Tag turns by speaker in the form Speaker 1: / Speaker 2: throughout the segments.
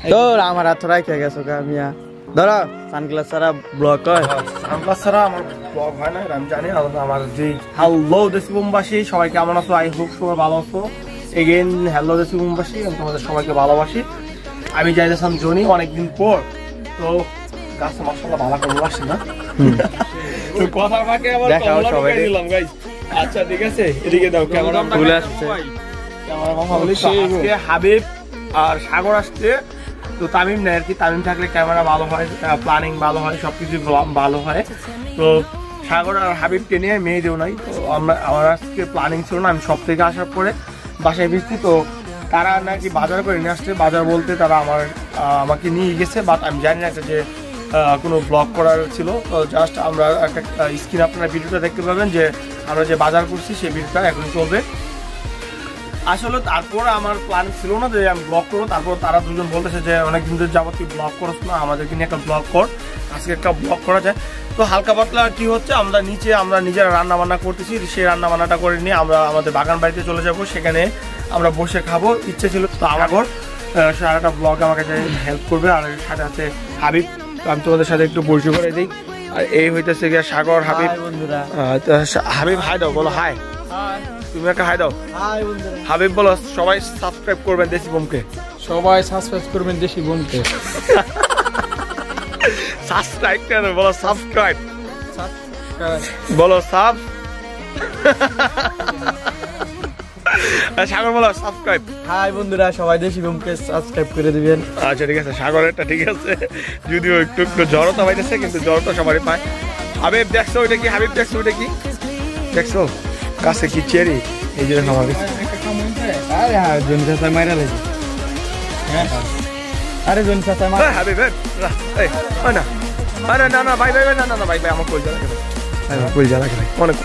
Speaker 1: তো আমার হাত রাখে গেছো গা মিয়া ধরো সানগ্লাস ছাড়া ব্লগ হয়
Speaker 2: সানগ্লাস ছাড়া আমার ব্লগ হয় না আমি জানি আমার যে হ্যালো দেশবঙ্গবাসী সবাই কেমন আছো আই হোপ সবাই ভালো আছো এগেইন হ্যালো দেশবঙ্গবাসী আমি তোমাদের সবাইকে ভালোবাসি আমি যাইতেছিলাম জনি অনেকদিন পর তো গাছে মাশাআল্লাহ ভালো করে আসছে না তো কথা ফাঁকে আবার সবাই দিলাম গাইস আচ্ছা ঠিক আছে এদিকে দাও ক্যামেরা ভুলে আসছে ক্যামেরা কথা বলি আজকে হাবিব আর সাগর আসছে তো তামিম নেই আর কি তামিম থাকলে ক্যামেরা ভালো হয় প্ল্যানিং ভালো হয় সবকিছু ভালো হয় তো সাগর আর হাবিবকে নিয়ে মেয়েদেও নাই তো আমার আজকে প্ল্যানিং ছিল না আমি সব থেকে আসার পরে বাসায় ফিরছি তো তারা নাকি বাজার করে নিয়ে আসছে বাজার বলতে তারা আমাকে নিয়ে গেছে বাট আমি জানি না যে কোনো ব্লগ করার ছিল তো জাস্ট আমরা একটা স্ক্রিন আপনারা ভিডিওটা দেখতে পাবেন যে আমরা যে বাজার করছি সেই ভিডিওটা এখন চলবে আসলে তারপর আমার প্ল্যান ছিল না যে আমি ব্লগ করবো তারপর তারা দুজন বলতেছে যে অনেকদিন ধরে যাবো তুই ব্লগ করছ না আমাদেরকে নিয়ে একটা ব্লগ কর আজকে একটা ব্লগ করা যায় তো হালকা পাতলা কি হচ্ছে আমরা নিজেরা রান্না বান্না করতেছি সেই রান্না বান্নাটা করে নিয়ে আমরা আমাদের বাগান বাড়িতে চলে যাব সেখানে আমরা বসে খাবো ইচ্ছে ছিল তো আমার সারাটা ব্লগ আমাকে হেল্প করবে আর সাথে আছে হাবিব আমি তোমাদের সাথে একটু পরিচয় করে দিই আর এই হইতেছে গিয়ে সাগর হাবিব হাবিব হাই দাও বলো হাই তুমি একটা হাই দাও হাবিব বলো সবাই সাবস্ক্রাইব করবেন দেশি বোমকে
Speaker 1: সবাই সাবস্ক্রাইব করবেন দেশি বোমকে
Speaker 2: সাবস্ক্রাইব কেন বলো সাবস্ক্রাইব বলো সাব সাগর বলো সাবস্ক্রাইব
Speaker 1: হাই বন্ধুরা সবাই দেশি বোমকে সাবস্ক্রাইব করে দিবেন
Speaker 2: আচ্ছা ঠিক আছে সাগরেরটা ঠিক আছে যদিও একটু জ্বরতা পাইতেছে কিন্তু জ্বরটা সবারই পায় হাবিব দেখছো ওইটা কি হাবিব দেখছো ওইটা কি দেখছো কাছে কি চেরি এই যে খাবার
Speaker 1: আরে হ্যাঁ জনি চাচা মাইরা লেগে আরে জনি চাচা মাইরা
Speaker 2: হাবিব এই না আরে না না ভাই না ভাই আমার কই জ্বালা খেলে ভাই কই জ্বালা খেলে অনেক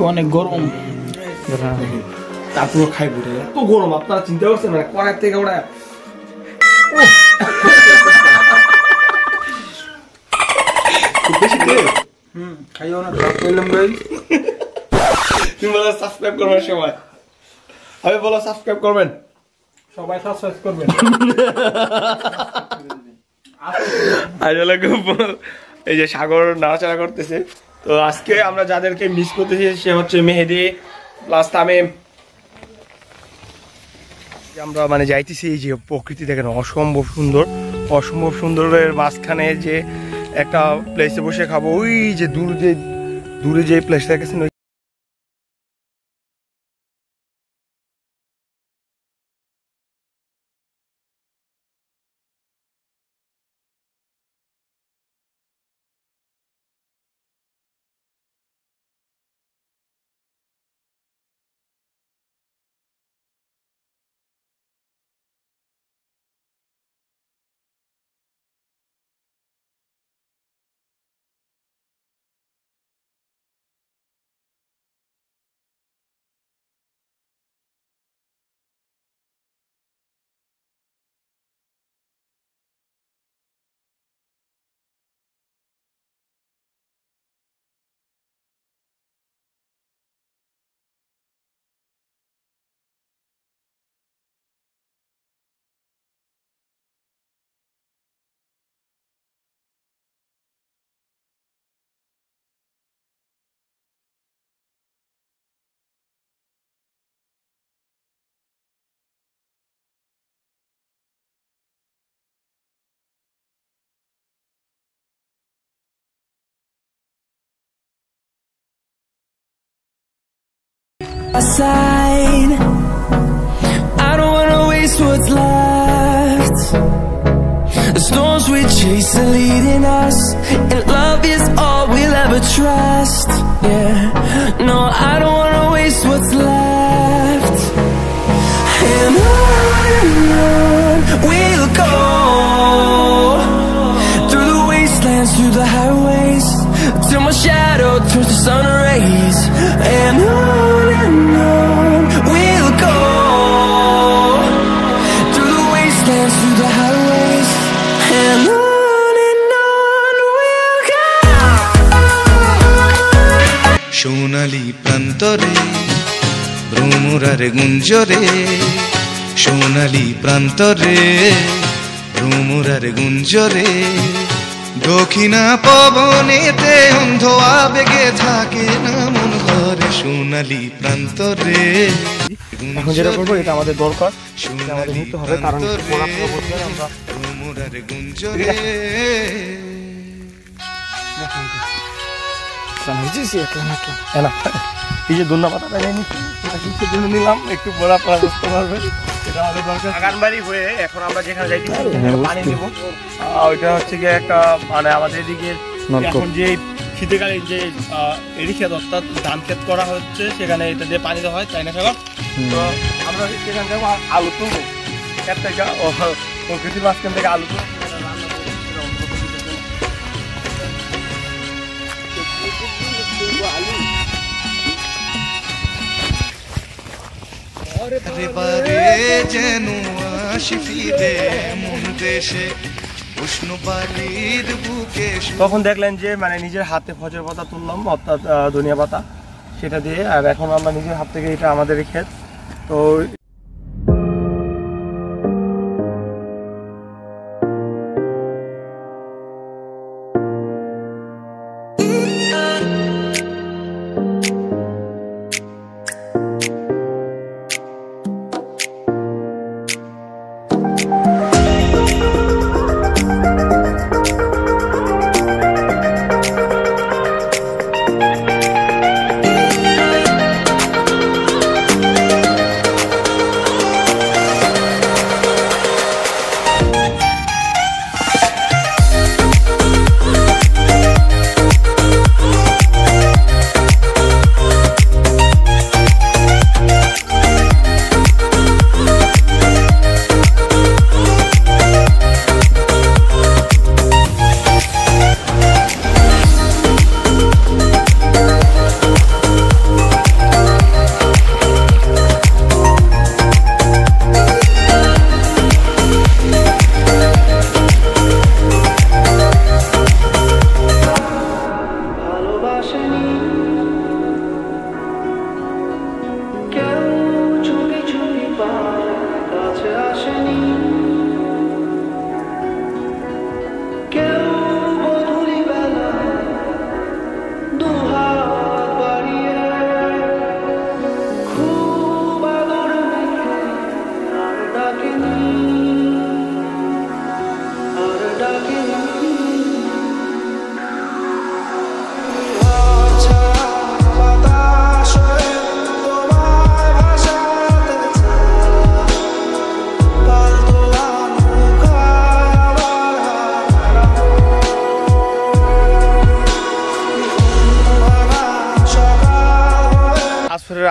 Speaker 1: অনেক গরম
Speaker 2: তারপর খাইবো রে এত গরম আপনারা চিন্তা করছেন মানে কড়াই থেকে ওরা বেশি
Speaker 1: খাইও না খাওয়া করলাম ভাই
Speaker 2: তুমি বলো সাবস্ক্রাইব করবেন সবাই আমি বলো সাবস্ক্রাইব করবেন
Speaker 1: সবাই সাবস্ক্রাইব করবেন
Speaker 2: আসলে এই যে সাগর নাড়াচাড়া করতেছে তো আজকে আমরা যাদেরকে মিস করতেছি সে হচ্ছে মেহেদি প্লাস তামিম আমরা মানে যাইতেছি এই যে প্রকৃতি দেখেন অসম্ভব সুন্দরের মাঝখানে যে একটা প্লেসে বসে খাবো ওই যে দূরে যে প্লেসটা দেখেছেন
Speaker 3: Aside, I don't wanna waste what's left. storms we chase are leading us, and love is all we'll ever trust. Yeah, no, I don't wanna waste what's left. And on we'll go, through the wastelands, through the highways, till my shadow turns to sun rays. And on we'll go, through the wastelands, through the highways, and on we'll go.
Speaker 4: সোনালি প্রান্তরে ভ্রমরারে গুঞ্জরে, সোনালি প্রান্তরে ভ্রমরারে গুঞ্জরে, দক্ষিণা পবনেতে অন্ধ আবেগে থাকে না মন ঘরে, সোনালি প্রান্তরে।
Speaker 2: এখন যেটা করবো এটা আমাদের দরকার, আমাদের নিতে হবে, কারণ আমরা
Speaker 4: ভ্রমরারে গুঞ্জরে।
Speaker 2: এই যে ধন্যা পাতাটা নিয়ে নিচ্ছি, এটা কিসের জন্য নিলাম একটু বড় আপনারা বুঝতে পারবেন। এটা আমাদের দরকার বাগানবাড়ি হয়ে এখন আমরা যেখানে যাইতে পানি নেব, ওইটা হচ্ছে গিয়ে একটা মানে আমাদের এদিকে এখন যে শীতকালে যে এরি ক্ষেত অর্থাৎ ধান ক্ষেত করা হচ্ছে, সেখানে এটা দিয়ে পানি দেওয়া হয়, তাই না সাগর? তো আমরা সেখান থেকে আলু তুলবো, ক্ষেত থেকে প্রকৃতির মাঝখান থেকে আলু তুলবো।
Speaker 4: যেন আসি ফিরে মন দেশে, উষ্ণ বালির বুকে।
Speaker 2: তখন দেখলেন যে মানে নিজের হাতে ফজর পাতা তুললাম, অর্থাৎ ধনিয়া পাতা, সেটা দিয়ে। আর এখন আমরা নিজের হাত থেকে, এটা আমাদের ক্ষেত। তো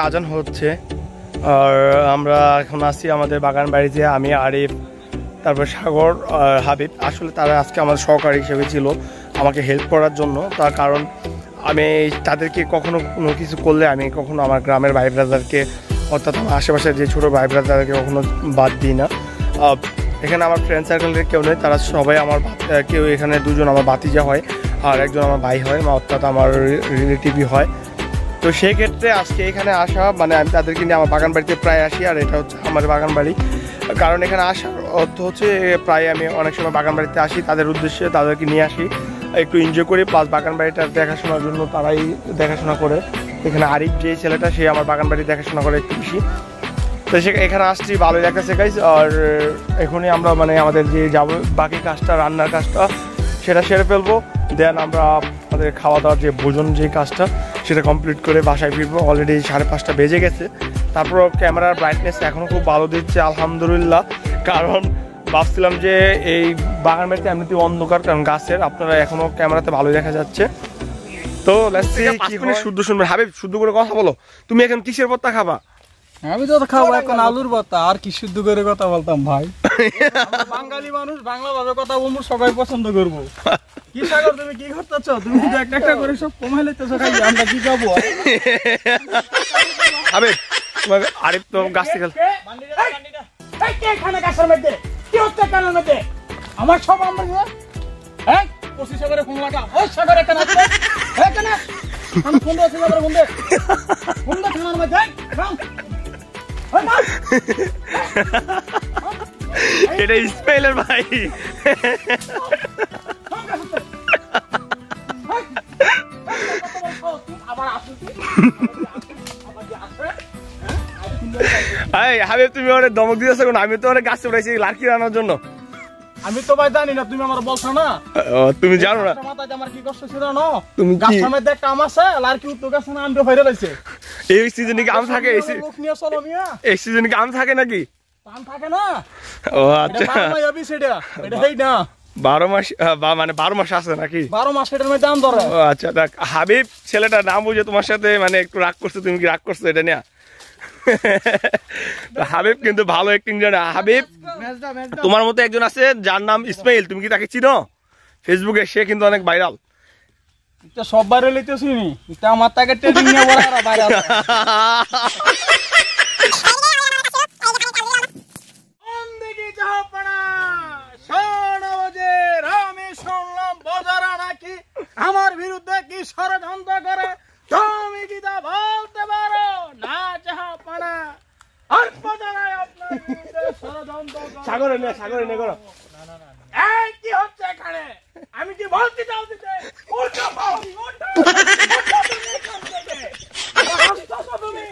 Speaker 2: আজান হচ্ছে, আর আমরা এখন আছি আমাদের বাগান বাড়িতে। আমি, আরিফ, তারপর সাগর, হাবিব। আসলে তারা আজকে আমার সহকারী হিসেবে ছিল আমাকে হেল্প করার জন্য। তার কারণ আমি তাদেরকে কখনো কোনো কিছু করলে আমি কখনো আমার গ্রামের ভাই ব্রাদারকে, অর্থাৎ আমার আশেপাশের যে ছোটো ভাই ব্রাদারকে কখনো বাদ দিই না। এখানে আমার ফ্রেন্ড সার্কেলের কেউ নেই, তারা সবাই আমার কেউ এখানে দুজন আমার ভাতিজা হয় আর একজন আমার ভাই হয়, অর্থাৎ আমার রিলেটিভই হয়। তো সেই ক্ষেত্রে আজকে এখানে আসা মানে আমি তাদেরকে নিয়ে আমার বাগান বাড়িতে প্রায় আসি, আর এটা হচ্ছে আমার বাগান বাড়ি। কারণ এখানে আসার অর্থ হচ্ছে প্রায় আমি অনেক সময় বাগান বাড়িতে আসি তাদের উদ্দেশ্যে, তাদেরকে নিয়ে আসি, একটু এনজয় করি, প্লাস বাগান বাড়িটার দেখাশোনার জন্য তারাই দেখাশোনা করে। এখানে আরিফ যে ছেলেটা, সে আমার বাগান বাড়ি দেখাশোনা করে একটু বেশি। তো সে এখানে আসছি, ভালোই লাগতেছে গাইস। আর এখনই আমরা মানে আমাদের যে যাব বাকি কাজটা, রান্নার কাজটা, সেটা সেরে ফেলবো। দেন আমরা আমাদের খাওয়া দাওয়ার যে ভোজন যে কাজটা, সেটা কমপ্লিট করে বাসায় ফিরবো। অলরেডি 5:30 বেজে গেছে। তারপর ক্যামেরার ব্রাইটনেস এখনও খুব ভালো দিচ্ছে আলহামদুলিল্লাহ। কারণ ভাবছিলাম যে এই বাগান বাড়িতে এমনিতে অন্ধকার, কারণ গাছের আপনারা এখনো ক্যামেরাতে ভালোই দেখা যাচ্ছে। তো লেটস সি কি হয়। শুদ্ধ শুনবেন। হাবিব শুদ্ধ করে কথা বলো, তুমি এখন কিসের ভর্তা খাবা?
Speaker 1: আমি তো খাবো এখন আলুর ভর্তা, আর কি শুদ্ধ করে কথা বলতাম ভাই। বাঙালি মানুষ, বাংলা ভাবে কথা বলবো, সবাই পছন্দ করবো। কি সাগর তুমি কি করতেছ? তুমি তো একটা একটা করে সব কমাই লইতেছো, খালি আমরা কি খাবো?
Speaker 2: হাবিব তোমাকে আরিফ তো গাছ থেকে
Speaker 1: আমার সব আমরা এই 25 সাগরে ফোন লাগা। ওই সাগরে কেন আছে? এই কেন আমি ফোন দিয়েছি সাগরে ফোন দে। ফোন দে থানার মধ্যে রাম। ওই না
Speaker 2: এটা ইসমাইলের ভাই।
Speaker 1: আবার আসুন
Speaker 2: এই হাবিব তুমি ওরে ধমক দিতেছো কেন? আমি তো ওরে গাছ উঠাইছি লার্কি আনার জন্য।
Speaker 1: আমি তো ভাই জানি না, তুমি আমার বলছো না।
Speaker 2: তুমি জানো না
Speaker 1: মাথায় আমার কি কষ্ট ছিল না?
Speaker 2: তুমি কি
Speaker 1: গাছের মধ্যে একটা আম আছে, লার্কি উত্তর গাছ না, আমটা ফাইরা রইছে।
Speaker 2: এই সিজনে কি আম থাকে?
Speaker 1: লোক নিয়ে চলো মিয়া।
Speaker 2: এই সিজনে কি আম থাকে নাকি?
Speaker 1: আম থাকে না।
Speaker 2: ও আচ্ছা,
Speaker 1: এটা হেই না
Speaker 2: 12 মাস মানে 12 মাস আছে নাকি?
Speaker 1: 12 মাস এটার মধ্যে আম ধরে।
Speaker 2: ও আচ্ছা, দেখ হাবিব ছেলেটা নাম বুঝে তোমার সাথে মানে একটু রাগ করছে। তুমি কি রাগ করছো এটা নিয়ে? হাবিব কিন্তু ভালো অ্যাক্টিং জানে। হাবিব তোমার মতো একজন আছে যার নাম ইসমাইল, তুমি কি তাকে চিনো? ফেসবুকে সে কিন্তু অনেক ভাইরাল।
Speaker 1: এটা সব বাইরে লইতেছি নি, এটা আমার তাকে ট্রেনিং নিয়ে বড় আর ভাইরাল। অন্দিকে জাহাপনা শোনাবজে রামে শুনলাম বজারা নাকি আমার বিরুদ্ধে কি ষড়যন্ত্র করে, তুমি কি তা বলতে পারো না জাহাপনা? আর বজারায় আপনার বিরুদ্ধে ষড়যন্ত্র করে।
Speaker 2: সাগরে নে করো।
Speaker 1: এই কি হচ্ছে এখানে? আমি কি বলতে চাও দিতে? উল্টো পাও, উল্টো তুমি এখান থেকে। হাসতেছো তুমি।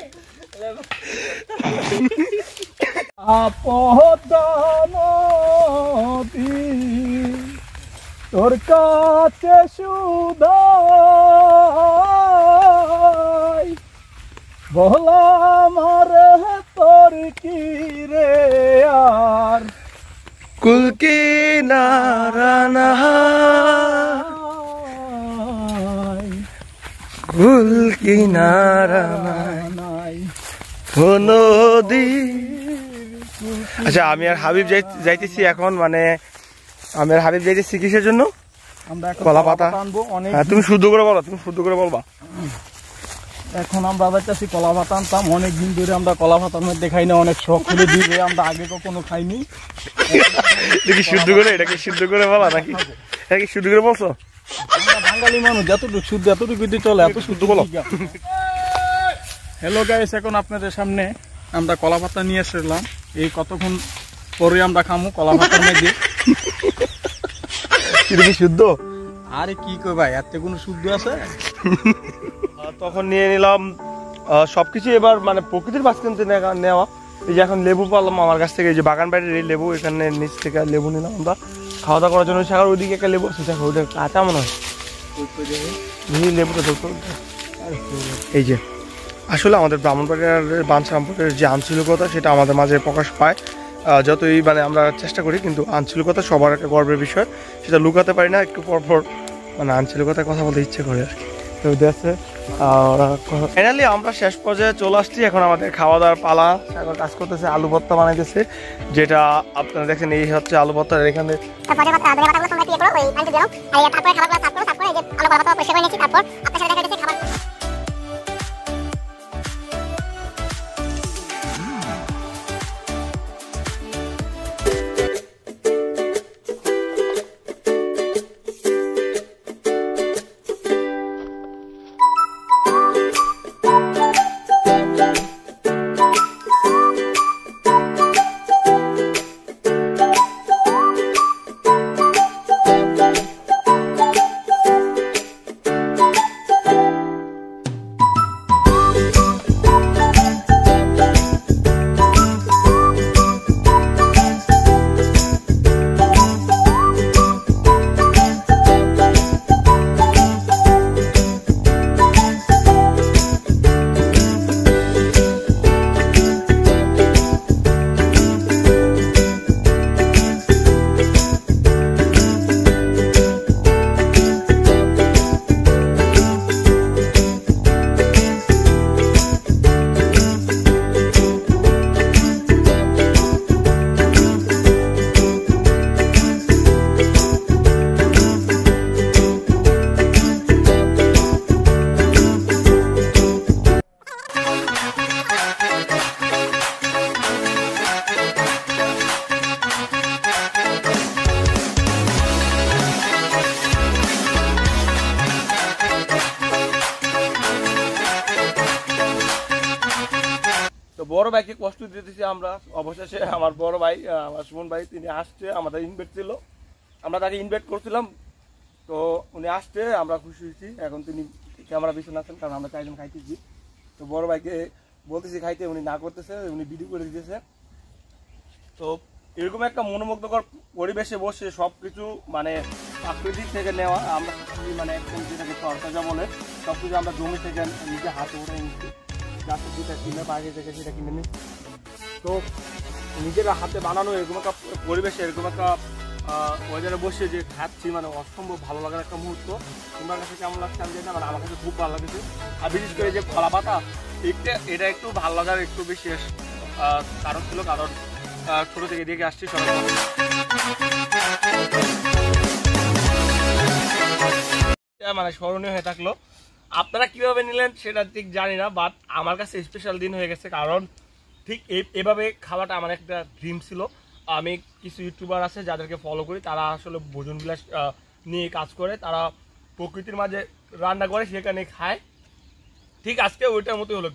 Speaker 1: আপদনদী তোর কাছে সুদাই বললাম রে তোর কি রে আর
Speaker 2: কুল কিনারা না কুল কিনারা
Speaker 1: নাই।
Speaker 2: নদী। আচ্ছা, আমি আর হাবিব যাইতেছি এখন, মানে আমি আর হাবিব যাইতেছি কিসের জন্য?
Speaker 1: আমরা এখন
Speaker 2: কলা পাতা
Speaker 1: আনবো অনেক।
Speaker 2: হ্যাঁ, তুমি শুদ্ধ করে বলো, তুমি শুদ্ধ করে বলবা।
Speaker 1: এখন আমরা যাচ্ছি কলা পাতা আনতাম, অনেকদিন ধরে আমরা কলা পাতার মধ্যে খাই না, অনেক শখ করে দিবে, আমরা আগে কখনো খাইনি।
Speaker 2: দেখি শুদ্ধ করে, এটা কি শুদ্ধ করে বলা নাকি? এটা কি শুদ্ধ করে বলছো?
Speaker 1: আমরা বাঙালি মানুষ, যতটুকু শুদ্ধ এতটুকু দিয়ে চলে, এত শুদ্ধ বলো। হ্যালো গাইস, এখন আপনাদের সামনে আমরা কলা পাতা নিয়ে এসেছিলাম। এই কতক্ষণ পরে আমরা খামু কলা পাতার মধ্যে।
Speaker 2: এটা কি শুদ্ধ?
Speaker 1: আরে কি কই ভাই, এত কোনো শুদ্ধ আছে?
Speaker 2: তখন নিয়ে নিলাম সবকিছু। এবার মানে প্রকৃতির মাঝখান নেওয়া। এই যে এখন লেবু পারলাম আমার কাছ থেকে, এই যে বাগান বাড়ির এই লেবু, এখানে নিচ থেকে লেবু নিলাম আমরা খাওয়া দাওয়া করার জন্য। সাগর ওইদিকে একটা লেবু আছে, দেখো ওইটা কাঁচা মনে হয়। লেবুটা ধরতো। এই যে আসলে আমাদের ব্রাহ্মণবাড়িয়ার বাঞ্ছারামপুরের যে আঞ্চলিকতা, সেটা আমাদের মাঝে প্রকাশ পায়। যতই মানে আমরা চেষ্টা করি, কিন্তু আঞ্চলিকতা সবার একটা গর্বের বিষয়, সেটা লুকাতে পারি না। একটু পরপর মানে আঞ্চলিকতায় কথা বলতে ইচ্ছে করে আর কি। তো দেখছে ফাইনালি আমরা শেষ পর্যায়ে চলে আসছি। এখন আমাদের খাওয়া দাওয়ার পালা। সাগর কাজ করতেছে, আলু ভর্তা বানাইতেছে, যেটা আপনারা দেখেন এই হচ্ছে আলু ভর্তা। এখানে বড় ভাইকে কষ্ট দিতেছি আমরা। অবশেষে আমার বড় ভাই আমার সুমন ভাই তিনি আসছে, আমাদের ইনভাইট ছিল, আমরা তাকে ইনভাইট করছিলাম, তো উনি আসছে, আমরা খুশি হয়েছি। এখন তিনি ক্যামেরা পিছনে আছেন কারণ আমরা 4 জন খাইতেছি। তো বড় ভাইকে বলতেছি খাইতে, উনি না করতেছে, উনি ভিডিও করে দিতেছে। তো এরকম একটা মনোমুগ্ধকর পরিবেশে বসে সবকিছু মানে প্রাকৃতিক থেকে নেওয়া, আমরা মানে একদম যেটাকে তরতাজা বলে সবকিছু আমরা জমি থেকে নিজে হাতে উঠে নিচ্ছি, গাছের যেটা কিনে বাইরে থেকে সেটা কিনে নিচ্ছি। তো নিজের হাতে বানানো এরকম একটা পরিবেশে, এরকম একটা ওয়েদারে বসে যে খাচ্ছি, মানে অসম্ভব ভালো লাগার একটা মুহূর্ত। তোমার কাছে কেমন লাগছে আমি জানি না, মানে আমার কাছে খুব ভালো লাগছে। আর বিশেষ করে যে কলা পাতা, এটা একটু ভালো লাগার একটু বিশেষ কারণ ছিল, কারণ ছোট থেকে দেখে আসছি সবাই। মানে স্মরণীয় হয়ে থাকলো। আপনারা কিভাবে নিলেন সেটা ঠিক জানি না, বাট আমার কাছে স্পেশাল দিন হয়ে গেছে, কারণ ঠিক এভাবে খাওয়াটা আমার একটা ড্রিম ছিল। আমি কিছু ইউটিউবার আছে যাদেরকে ফলো করি, তারা আসলে ভোজন বিলাস নিয়ে কাজ করে, তারা প্রকৃতির মাঝে রান্না করে সেখানে খায়, ঠিক আজকে ওইটার মতোই হলো।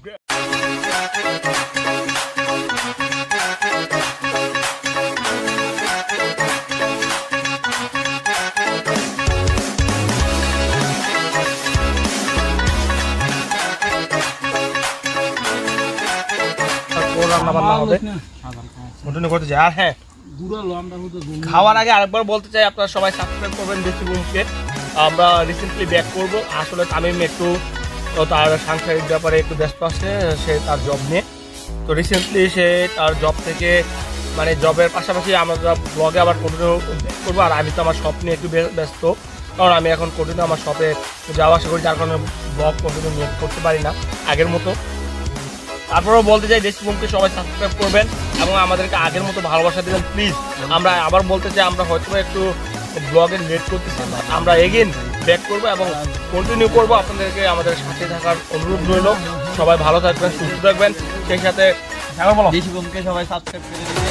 Speaker 2: খাওয়ার আগে আরেকবার বলতে চাই, আপনারা সবাই সাবস্ক্রাইব করবেন দেশি বুমকে। আমরা রিসেন্টলি ব্যাক করব, আসলে তামিম একটু তার সাংসারিক ব্যাপারে একটু ব্যস্ত আছে, সে তার জব নিয়ে। তো রিসেন্টলি সে তার জব থেকে মানে জবের পাশাপাশি আমরা ব্লগে আবার কন্টিনিউ করবো। আর আমি তো আমার শপ নিয়ে একটু ব্যস্ত, কারণ আমি এখন কন্টিনিউ আমার শপে যাওয়া আসা করি, যার কারণে ব্লগ কন্টিনিউ মেক করতে পারি না আগের মতো। তারপরেও বলতে চাই দেশি বুমকে সবাই সাবস্ক্রাইব করবেন এবং আমাদেরকে আগের মতো ভালোবাসা দিবেন প্লিজ। আমরা আবার বলতে চাই, আমরা হয়তো একটু ব্লগের লেট করতেছি, আমরা এগেইন ব্যাক করবো এবং কন্টিনিউ করবো। আপনাদেরকে আমাদের সাথে থাকার অনুরোধ রইল। সবাই ভালো থাকবেন, সুস্থ থাকবেন, সেই সাথে দেশি বুমকে সবাই সাবস্ক্রাইব করে দিবেন।